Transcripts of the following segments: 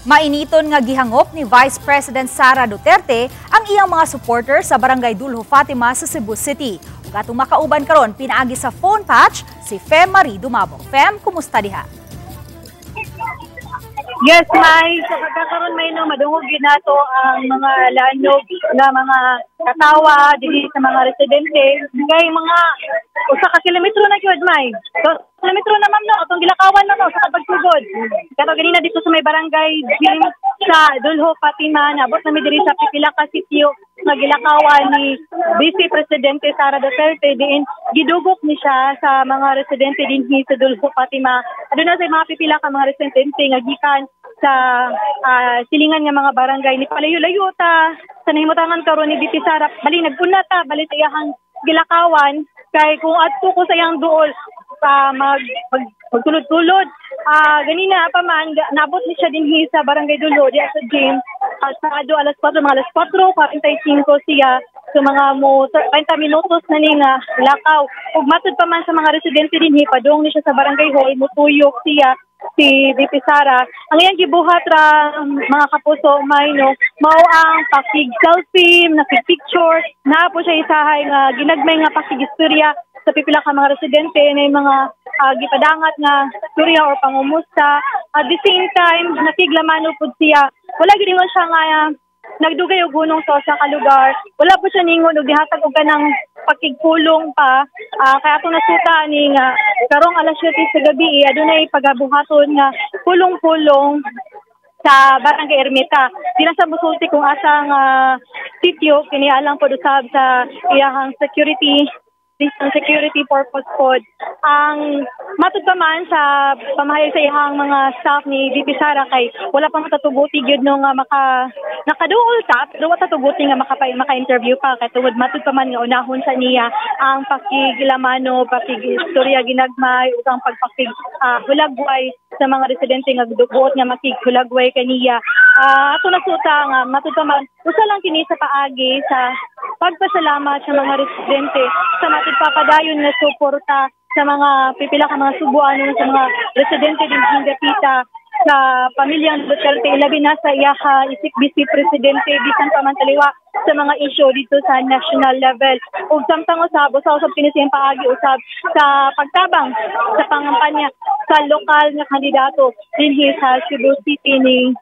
Mainiton nga gihangop ni Vice President Sara Duterte ang iyang mga supporter sa Barangay Dulho Fatima sa Cebu City. Ug atong makauban karon pinaagi sa phone patch si Fem Marie Dumabo. Fem, kumusta diha? Yes, May. Sa pagkakaroon may madungog nato ang mga lanog na mga katawa dili sa mga residente kay mga usa ka kilometro na gyud, May. So, kilometro na ma'am no, atong gilakawan na no sa pagsugod. Kato ganina dito sa may barangay Jim sa Dulho Fatima, nabot na mi diri sa pipila ka sitio nga gilakawan ni Vice Presidente Sara Duterte diin gidugok ni siya sa mga residente dinhi sa Dulho Fatima. Aduna sa mga pipila ka mga residente nga gikan sa silingan nga mga barangay ni palayo-layo ta sa nahimutangan karon ni Vice Sara bali nagpuna ta bali sa iyang gilakawan kay kung adto ko sa iyang duol magtulod-tulod. Ganina pa man, nabot ni siya dinhi sa Barangay Dulho, diya sa gym. Sa alas 4, mga alas 4:45 siya. So mga 30 minutos na ni nga lakaw. Ug matud pa man sa mga residente dinhi, padung ni siya sa Barangay Hall, mutuyok siya si VP Sara. Ang iyang gibuhat ra mga kapuso, may no, mao ang pakig-selfie, nakipicture, na po siya isahay nga ginagmay nga pakig-istorya sa pipila ka mga residente na mga gipadangat nga istorya or pangumusta. At the same time, nakiglamano po siya. Wala gid mo siya nga nagdugay og hunong sa kalugar. Wala po siya ningon og gihatag og kanang pakigpulong pa. Kaya atong nasuta ni nga karong alas 7 sa gabi adunay pagabuhaton nga pulong-pulong sa Barangay Ermita. Dila sa musulti kung asang sitio kini alang pod usab sa iyahang security purpose pod. Ang matud pa man sa pamahayag sa iyang mga staff ni VP Sara kay wala pa matatubuti gyud no nga nakaduol ta pero wala tatubuti nga maka-interview pa kay tungod matud pa man nga unahon sa niya ang pakigilamano, pakigistorya ginagmay ug ang pagpakig hulagway sa mga residente nga dugot nga makighulagway kaniya. Ato nasuta nga matud pa man usa lang kini sa paagi sa pagpasalamat sa mga residente sa matid papadayon na suporta sa mga pipila ka mga Subuano sa mga residente din Hingapita sa pamilyang Duterte labi na sa iyaha isip Vice Presidente bisan pamantaliwa sa mga issue dito sa national level. Ug samtang usab kini siyang paagi usab sa pagtabang sa pangampanya sa lokal nga kandidato dinhi sa Cebu City ni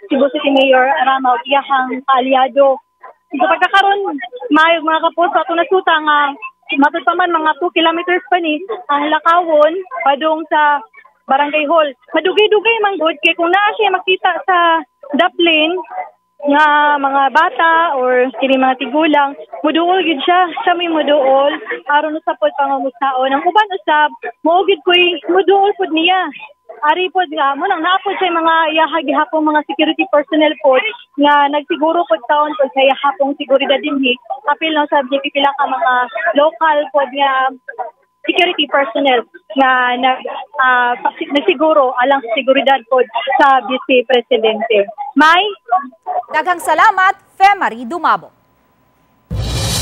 Cebu City Mayor Arama iyahang aliado. Sa pagkakaroon, mga kapuso, ato nasuta nga matud pa man mga 2 kilometers pa ni ang lakawon padung sa Barangay Hall. Madugay-dugay man gud kay kung naa siya makita sa daplin nga mga bata or kini mga tigulang, muduol gid siya may muduol aron sa pod pangamustaon. Ang uban usab, mao gid koy muduol pod niya. Ari pod nga mo nang naapod sa mga iyahagihapong mga security personnel pod nga nagsiguro pod taon pod sa iyahapong seguridad dinhi apil no subject pila ka mga local pod nga security personnel nga nagsiguro alang sa seguridad pod sa Vice Presidente. May daghang salamat, Fem Marie Dumabo.